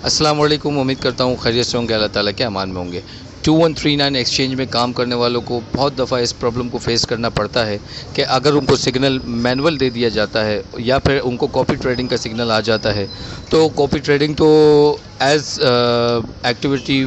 अस्सलाम वालेकुम। उम्मीद करता हूँ खैरियत से होंगे, अल्लाह ताला के अमान में होंगे। 2139 एक्सचेंज में काम करने वालों को बहुत दफ़ा इस प्रॉब्लम को फेस करना पड़ता है कि अगर उनको सिग्नल मैनुअल दे दिया जाता है या फिर उनको कॉपी ट्रेडिंग का सिग्नल आ जाता है तो कॉपी ट्रेडिंग तो as activity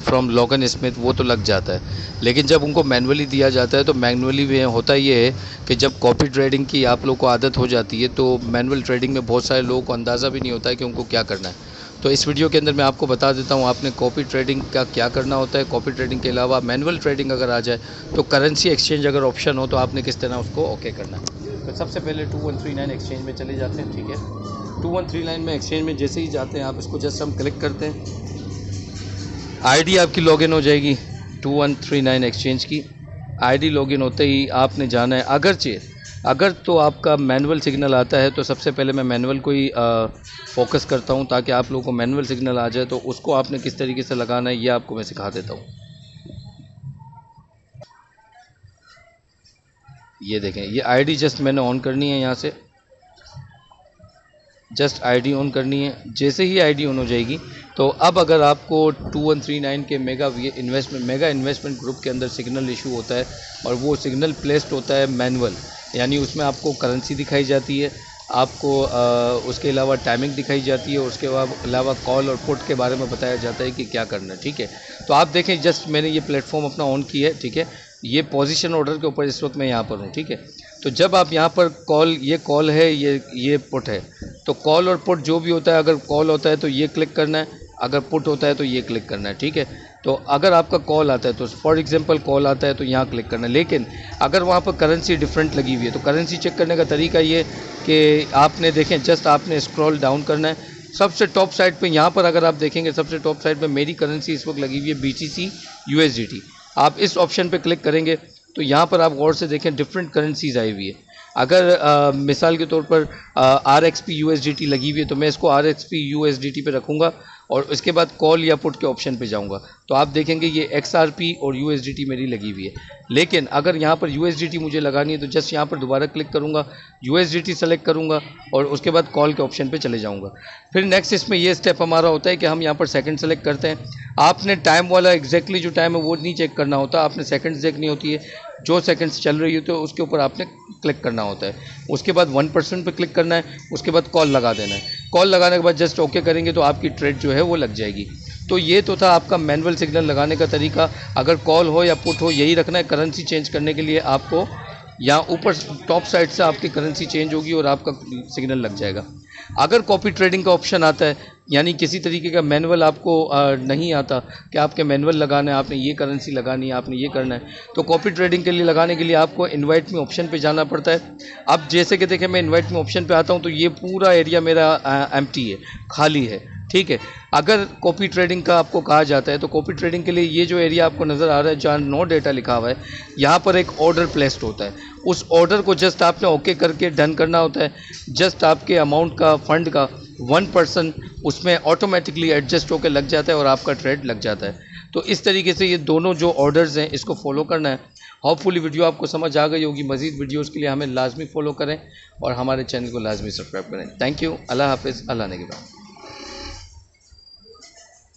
from Logan Smith वो तो लग जाता है, लेकिन जब उनको मैनुअली दिया जाता है तो मैनुअली में होता ये है कि जब कॉपी ट्रेडिंग की आप लोग को आदत हो जाती है तो मैनुअल ट्रेडिंग में बहुत सारे लोगों को अंदाज़ा भी नहीं होता है कि उनको क्या करना है। तो इस वीडियो के अंदर मैं आपको बता देता हूँ आपने कॉपी ट्रेडिंग का क्या करना होता है। कॉपी ट्रेडिंग के अलावा मैनुअल ट्रेडिंग अगर आ जाए तो करेंसी एक्सचेंज अगर ऑप्शन हो तो आपने किस तरह उसको ओके करना है। तो सबसे पहले 2139 एक्सचेंज में चले जाते हैं। ठीक है, 2139 में एक्सचेंज में जैसे ही जाते हैं आप इसको जस्ट हम क्लिक करते हैं, आईडी आपकी लॉगिन हो जाएगी। 2139 एक्सचेंज की आईडी लॉगिन होते ही आपने जाना है, अगर तो आपका मैनुअल सिग्नल आता है तो सबसे पहले मैं मैनुअल को ही फोकस करता हूं ताकि आप लोगों को मैनुअल सिग्नल आ जाए। तो उसको आपने किस तरीके से लगाना है ये आपको मैं सिखा देता हूं। ये देखें, ये आईडी जस्ट मैंने ऑन करनी है, यहाँ से जस्ट आईडी ऑन करनी है। जैसे ही आईडी ऑन हो जाएगी तो अब अगर आपको 2139 के मेगा इन्वेस्टमेंट ग्रुप के अंदर सिग्नल इशू होता है और वो सिग्नल प्लेस्ड होता है मैनुअल, यानी उसमें आपको करेंसी दिखाई जाती है, आपको उसके अलावा टाइमिंग दिखाई जाती है, उसके अलावा कॉल और पुट के बारे में बताया जाता है कि क्या करना है। ठीक है, तो आप देखें जस्ट मैंने ये प्लेटफॉर्म अपना ऑन किया है। ठीक है, ये पोजीशन ऑर्डर के ऊपर इस वक्त मैं यहाँ पर हूँ। ठीक है, तो जब आप यहाँ पर ये कॉल है, ये पुट है, तो कॉल और पुट जो भी होता है, अगर कॉल होता है तो ये क्लिक करना है, अगर पुट होता है तो ये क्लिक करना है। ठीक है, तो अगर आपका कॉल आता है तो फॉर एग्जांपल कॉल आता है तो यहाँ क्लिक करना है, लेकिन अगर वहाँ पर करेंसी डिफरेंट लगी हुई है तो करेंसी चेक करने का तरीका ये कि आपने देखें जस्ट आपने स्क्रॉल डाउन करना है। सबसे टॉप साइड पे यहाँ पर अगर आप देखेंगे सबसे टॉप साइड पे मेरी करेंसी इस वक्त लगी हुई है BTC USDT। आप इस ऑप्शन पे क्लिक करेंगे तो यहाँ पर आप गौर से देखें डिफरेंट करेंसीज आई हुई है। अगर मिसाल के तौर पर RXP USDT लगी हुई है तो मैं इसको RXP USDT पे रखूँगा और उसके बाद कॉल या पुट के ऑप्शन पे जाऊँगा तो आप देखेंगे ये XRP और USDT मेरी लगी हुई है। लेकिन अगर यहाँ पर USDT मुझे लगानी है तो जस्ट यहाँ पर दोबारा क्लिक करूँगा, USDT सेलेक्ट करूँगा और उसके बाद कॉल के ऑप्शन पे चले जाऊँगा। फिर नेक्स्ट इसमें ये स्टेप हमारा होता है कि हम यहाँ पर सेकंड सेलेक्ट करते हैं। आपने टाइम वाला एग्जैक्टली जो टाइम है वो नहीं चेक करना होता, आपने सेकंड्स देखनी होती है, जो सेकंड्स चल रही होती है उसके ऊपर आपने क्लिक करना होता है। उसके बाद 1% पे क्लिक करना है, उसके बाद कॉल लगा देना है। कॉल लगाने के बाद जस्ट ओके करेंगे तो आपकी ट्रेड जो है वो लग जाएगी। तो ये तो था आपका मैनुअल सिग्नल लगाने का तरीका। अगर कॉल हो या पुट हो यही रखना है। करेंसी चेंज करने के लिए आपको यहाँ ऊपर टॉप साइड से आपकी करेंसी चेंज होगी और आपका सिग्नल लग जाएगा। अगर कॉपी ट्रेडिंग का ऑप्शन आता है, यानी किसी तरीके का मैनुअल आपको नहीं आता कि आपके मैनुअल लगाना है, आपने ये करेंसी लगानी है, आपने ये करना है, तो कॉपी ट्रेडिंग के लिए लगाने के लिए आपको इनवाइट मी ऑप्शन पे जाना पड़ता है। अब जैसे कि देखें मैं इनवाइट मी ऑप्शन पे आता हूँ तो ये पूरा एरिया मेरा एम्प्टी है, खाली है। ठीक है, अगर कॉपी ट्रेडिंग का आपको कहा जाता है तो कॉपी ट्रेडिंग के लिए ये जो एरिया आपको नज़र आ रहा है जहाँ नो डेटा लिखा हुआ है, यहाँ पर एक ऑर्डर प्लेस्ड होता है। उस ऑर्डर को जस्ट आपने ओके करके डन करना होता है। जस्ट आपके अमाउंट का फंड का 1% उसमें ऑटोमेटिकली एडजस्ट होकर लग जाता है और आपका ट्रेड लग जाता है। तो इस तरीके से ये दोनों जो ऑर्डर्स हैं इसको फॉलो करना है। होपफुली वीडियो आपको समझ आ गई होगी। मज़ीद वीडियोज़ के लिए हमें लाजमी फॉलो करें और हमारे चैनल को लाजमी सब्सक्राइब करें। थैंक यू, अल्लाह हाफिज़, अल्लाह ने के बाद।